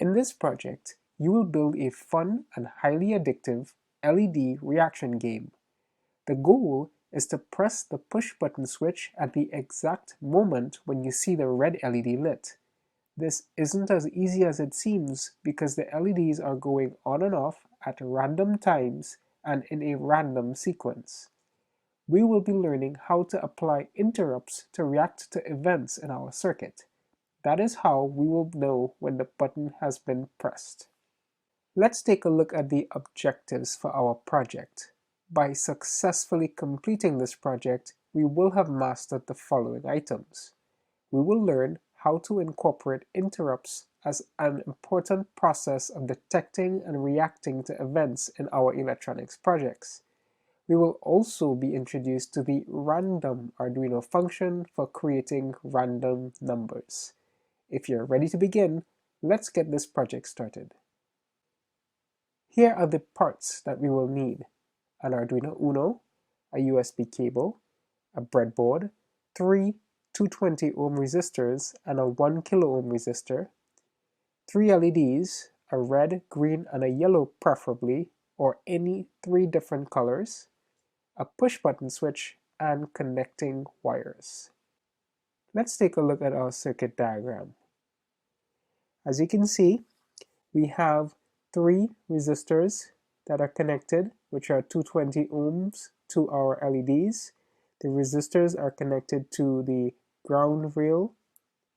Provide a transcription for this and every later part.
In this project, you will build a fun and highly addictive LED reaction game. The goal is to press the push button switch at the exact moment when you see the red LED lit. This isn't as easy as it seems because the LEDs are going on and off at random times and in a random sequence. We will be learning how to apply interrupts to react to events in our circuit. That is how we will know when the button has been pressed. Let's take a look at the objectives for our project. By successfully completing this project, we will have mastered the following items. We will learn how to incorporate interrupts as an important process of detecting and reacting to events in our electronics projects. We will also be introduced to the random Arduino function for creating random numbers. If you're ready to begin, let's get this project started. Here are the parts that we will need: an Arduino Uno, a USB cable, a breadboard, 3 220 ohm resistors and a 1 kilo ohm resistor, 3 LEDs, a red, green, and a yellow preferably, or any 3 different colors, a push button switch, and connecting wires. Let's take a look at our circuit diagram. As you can see, we have 3 resistors that are connected, which are 220 ohms, to our LEDs. The resistors are connected to the ground rail,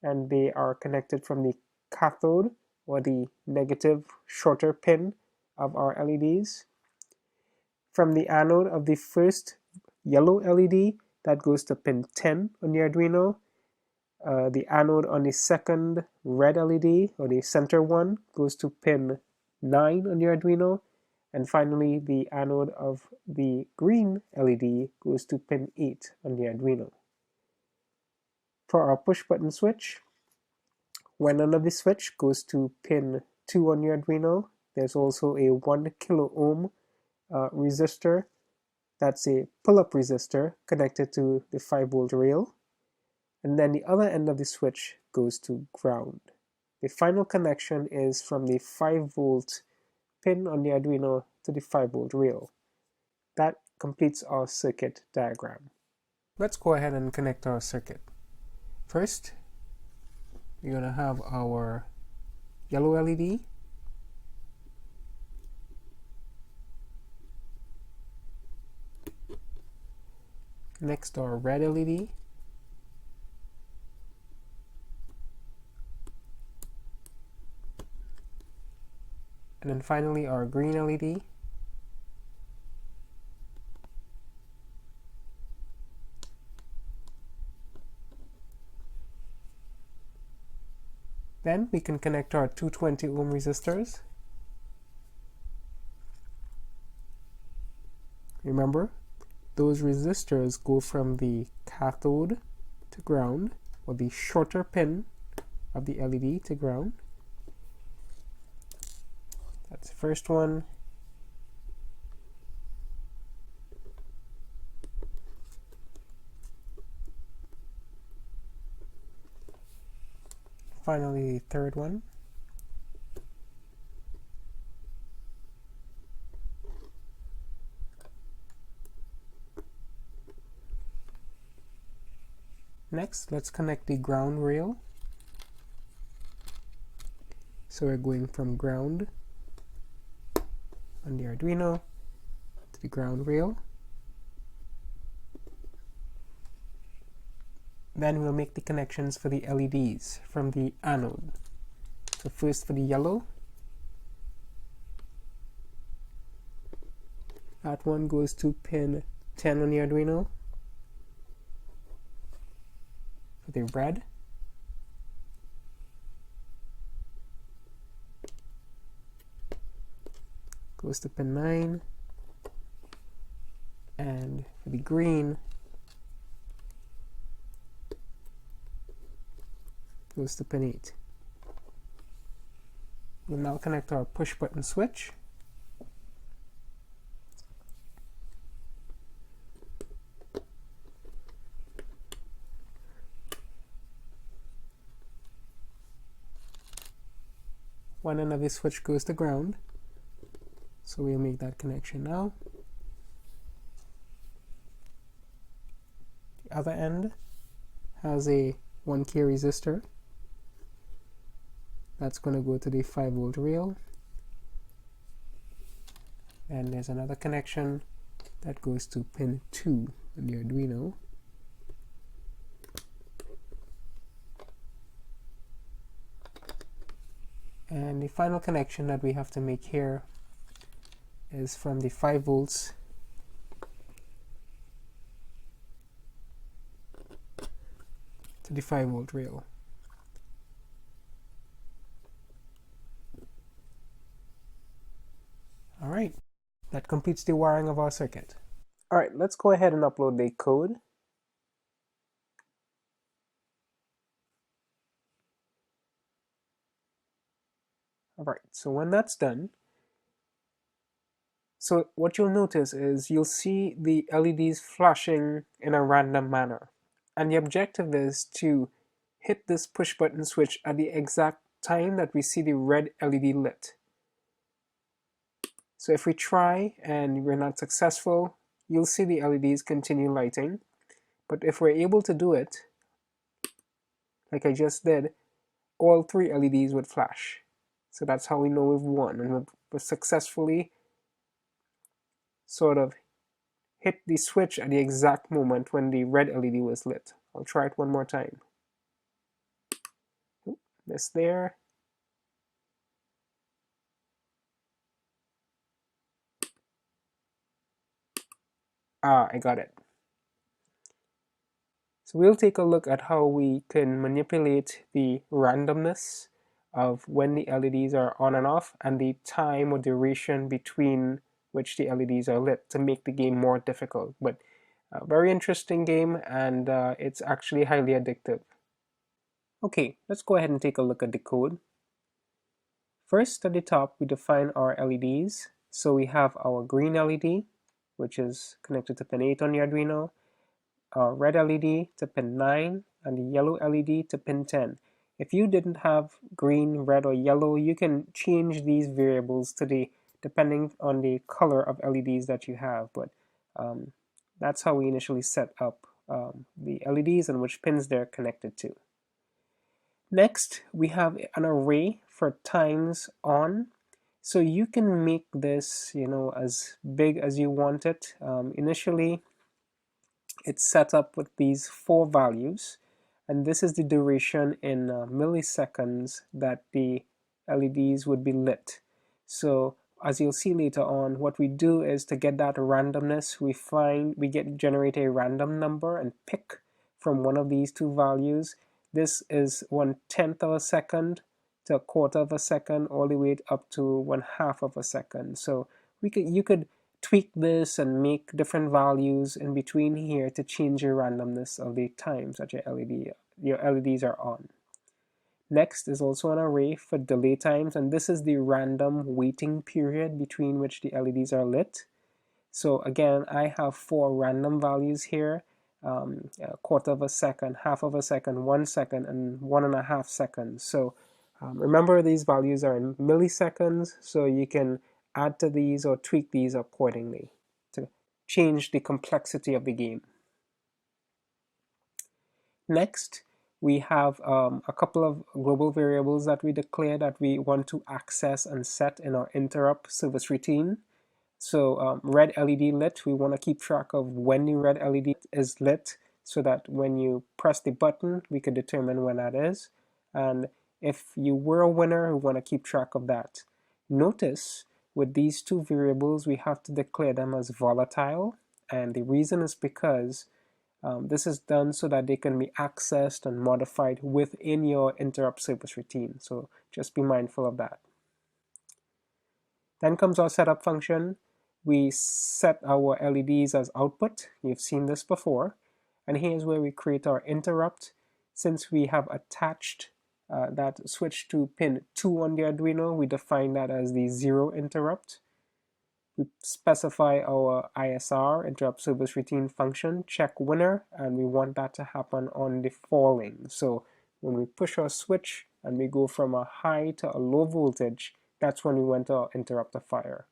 and they are connected from the cathode, or the negative shorter pin of our LEDs. From the anode of the first yellow LED, that goes to pin 10 on the Arduino. The anode on the second red LED, or the center one, goes to pin 9 on the Arduino. And finally, the anode of the green LED goes to pin 8 on the Arduino. For our push button switch, one end of the switch goes to pin 2 on the Arduino. There's also a 1 kilo ohm resistor. That's a pull-up resistor connected to the 5-volt rail. And then the other end of the switch goes to ground. The final connection is from the 5-volt pin on the Arduino to the 5-volt rail. That completes our circuit diagram. Let's go ahead and connect our circuit. First, we're going to have our yellow LED, next our red LED, and then finally our green LED, then we can connect our 220 ohm resistors. Remember, those resistors go from the cathode to ground, or the shorter pin of the LED to ground. That's the first one. Finally, the third one. Next, let's connect the ground rail. So we're going from ground on the Arduino to the ground rail. Then we'll make the connections for the LEDs from the anode. So first for the yellow, that one goes to pin 10 on the Arduino. For the red, goes to pin 9, and for the green, goes to pin 8. We'll now connect our push button switch. one end of the switch goes to ground. So we'll make that connection now. The other end has a 1K resistor. That's going to go to the 5-volt rail. And there's another connection that goes to pin 2 on the Arduino. And the final connection that we have to make here is from the 5 volts to the 5-volt rail. Alright, that completes the wiring of our circuit. Alright, let's go ahead and upload the code. Alright, so when that's done, so what you'll notice is you'll see the LEDs flashing in a random manner. And the objective is to hit this push button switch at the exact time that we see the red LED lit. So if we try and we're not successful, you'll see the LEDs continue lighting. But if we're able to do it, like I just did, all 3 LEDs would flash. So that's how we know we've won, and we've successfully sort of hit the switch at the exact moment when the red LED was lit. I'll try it one more time. Oop, missed there. Ah, I got it. So we'll take a look at how we can manipulate the randomness of when the LEDs are on and off and the time or duration between which the LEDs are lit to make the game more difficult. But a very interesting game, and it's actually highly addictive. Okay, let's go ahead and take a look at the code. First, at the top, we define our LEDs. So we have our green LED, which is connected to pin 8 on the Arduino, our red LED to pin 9, and the yellow LED to pin 10. If you didn't have green, red, or yellow, you can change these variables to the depending on the color of LEDs that you have, but that's how we initially set up the LEDs and which pins they're connected to. Next, we have an array for times on. So you can make this, as big as you want it. Initially, it's set up with these 4 values, and this is the duration in milliseconds that the LEDs would be lit. So as you'll see later on, what we do is to get that randomness, we generate a random number and pick from one of these 2 values. This is 1/10 of a second to 1/4 of a second, all the way up to 1/2 of a second. So you could tweak this and make different values in between here to change your randomness of the times that your LEDs are on. Next is also an array for delay times, and this is the random waiting period between which the LEDs are lit. So again, I have 4 random values here, 1/4 of a second, 1/2 of a second, 1 second, and 1.5 seconds. So remember, these values are in milliseconds, so you can add to these or tweak these accordingly to change the complexity of the game. Next, we have a couple of global variables that we declare that we want to access and set in our interrupt service routine. So red LED lit, we want to keep track of when the red LED is lit so that when you press the button, we can determine when that is. And if you were a winner, we want to keep track of that. Notice with these 2 variables, we have to declare them as volatile. And the reason is because this is done so that they can be accessed and modified within your interrupt service routine. So just be mindful of that. Then comes our setup function. We set our LEDs as output. You've seen this before. And here's where we create our interrupt. Since we have attached that switch to pin 2 on the Arduino, we define that as the 0 interrupt. We specify our ISR, interrupt service routine function, check winner, and we want that to happen on the falling. So when we push our switch and we go from a high to a low voltage, that's when we want to interrupt the fire.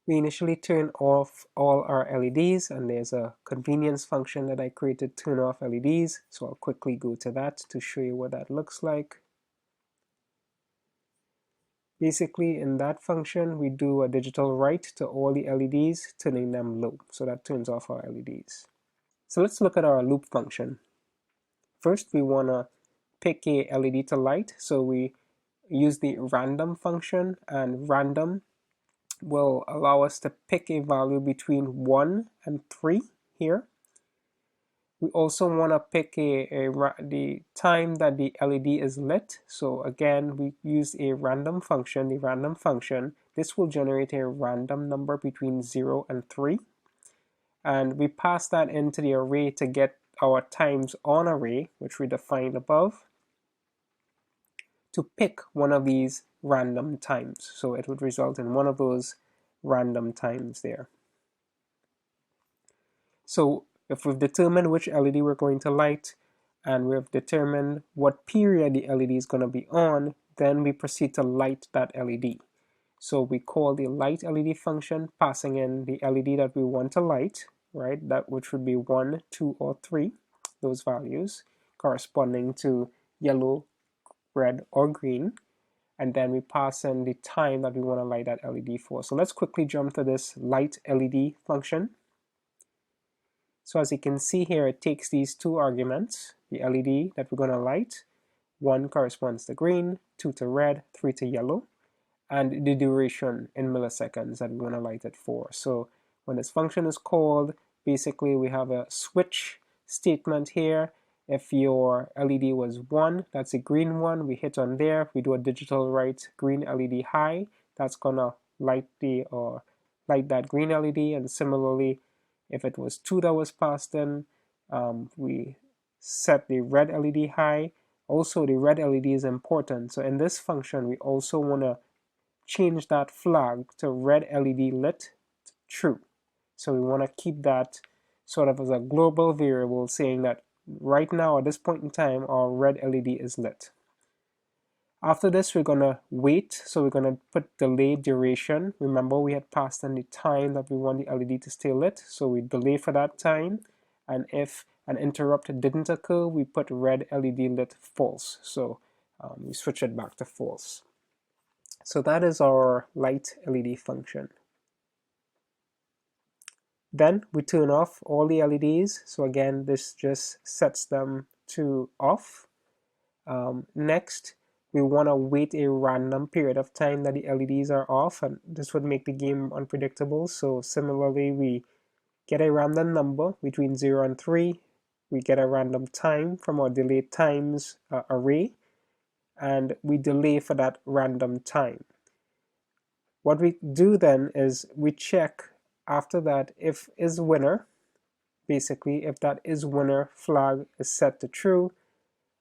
We initially turn off all our LEDs, and there's a convenience function that I created, turn off LEDs, so I'll quickly go to that to show you what that looks like. Basically, in that function, we do a digital write to all the LEDs, turning them low, so that turns off our LEDs. So let's look at our loop function. First, we want to pick a LED to light, so we use the random function, and random will allow us to pick a value between 1 and 3 here. We also want to pick the time that the LED is lit. So again, we use a random function, the random function. This will generate a random number between 0 and 3. And we pass that into the array to get our times on array, which we defined above, to pick one of these random times. So it would result in one of those random times there. So if we've determined which LED we're going to light, and we've determined what period the LED is going to be on, then we proceed to light that LED. So we call the light LED function, passing in the LED that we want to light, right? That which would be 1, 2, or 3, those values corresponding to yellow, red, or green. And then we pass in the time that we want to light that LED for. So let's quickly jump to this light LED function. So as you can see here, it takes these two arguments, the LED that we're going to light. 1 corresponds to green, 2 to red, 3 to yellow, and the duration in milliseconds that we want to light it for. So when this function is called, basically we have a switch statement here. If your LED was 1, that's a green one, we hit on there, we do a digital write green LED high, that's gonna light that green LED, and similarly, if it was 2 that was passed in, we set the red LED high. Also, the red LED is important, so in this function, we also want to change that flag to red LED lit to true. So we want to keep that sort of as a global variable, saying that right now, at this point in time, our red LED is lit. After this, we're going to wait, so we're going to put delay duration. Remember, we had passed in the time that we want the LED to stay lit, so we delay for that time, and if an interrupt didn't occur, we put red LED lit false, so we switch it back to false. So that is our light LED function. Then we turn off all the LEDs, so again, this just sets them to off. Next, we want to wait a random period of time that the LEDs are off, and this would make the game unpredictable. So similarly, we get a random number between 0 and 3, we get a random time from our delayed times array, and we delay for that random time. What we do then is we check after that if is winner, basically if that is winner flag is set to true,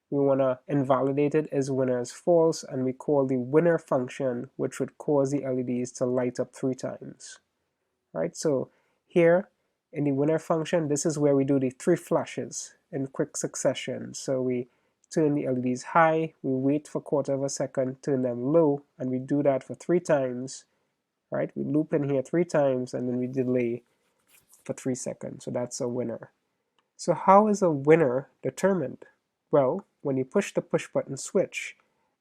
we want to invalidate it as winner is false, and we call the winner function, which would cause the LEDs to light up 3 times. Right, so here in the winner function, this is where we do the 3 flashes in quick succession. So we turn the LEDs high, we wait for a quarter of a second, turn them low, and we do that for 3 times. Right, we loop in here 3 times, and then we delay for 3 seconds. So that's a winner. So how is a winner determined? Well, when you push the push button switch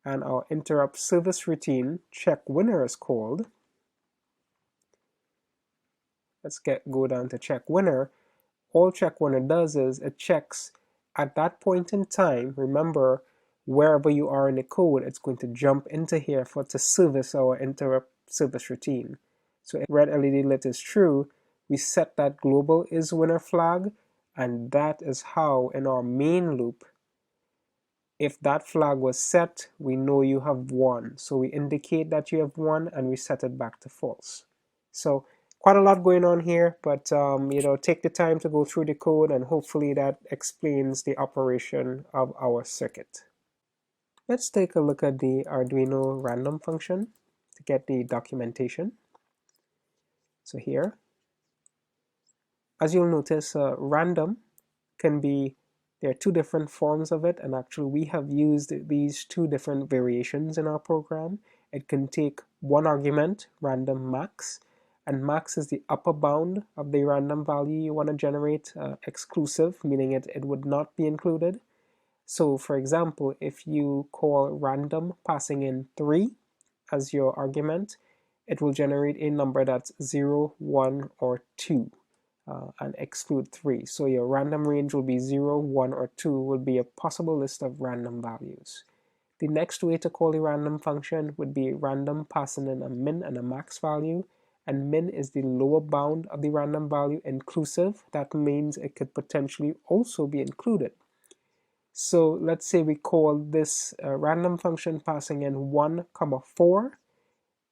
and our interrupt service routine check winner is called, let's go down to check winner. All check winner does is it checks at that point in time. Remember, wherever you are in the code, it's going to jump into here to service our interrupt service routine. So if red LED lit is true, we set that global is winner flag, and that is how in our main loop, if that flag was set, we know you have won. So we indicate that you have won, and we set it back to false. So quite a lot going on here, but take the time to go through the code, and hopefully that explains the operation of our circuit. Let's take a look at the Arduino random function to get the documentation. So here, as you'll notice, random can be There are two different forms of it, and actually we have used these two different variations in our program. It can take one argument, random max, and max is the upper bound of the random value you want to generate, exclusive, meaning it would not be included. So for example, if you call random passing in 3 as your argument, it will generate a number that's 0, 1, or 2 and exclude 3. So your random range will be 0, 1, or 2 will be a possible list of random values. The next way to call a random function would be random passing in a min and a max value, and min is the lower bound of the random value inclusive. That means it could potentially also be included. So let's say we call this random function passing in 1, 4.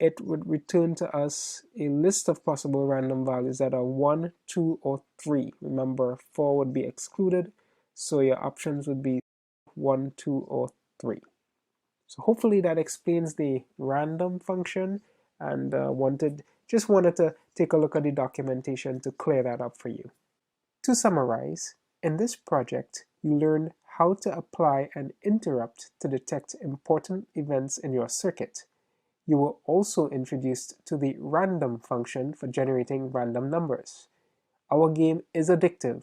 It would return to us a list of possible random values that are 1, 2, or 3. Remember, 4 would be excluded, so your options would be 1, 2, or 3. So hopefully that explains the random function, and just wanted to take a look at the documentation to clear that up for you. To summarize, in this project, you learned how to apply an interrupt to detect important events in your circuit. You were also introduced to the random function for generating random numbers. Our game is addictive.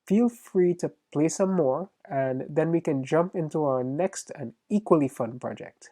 Feel free to play some more, and then we can jump into our next and equally fun project.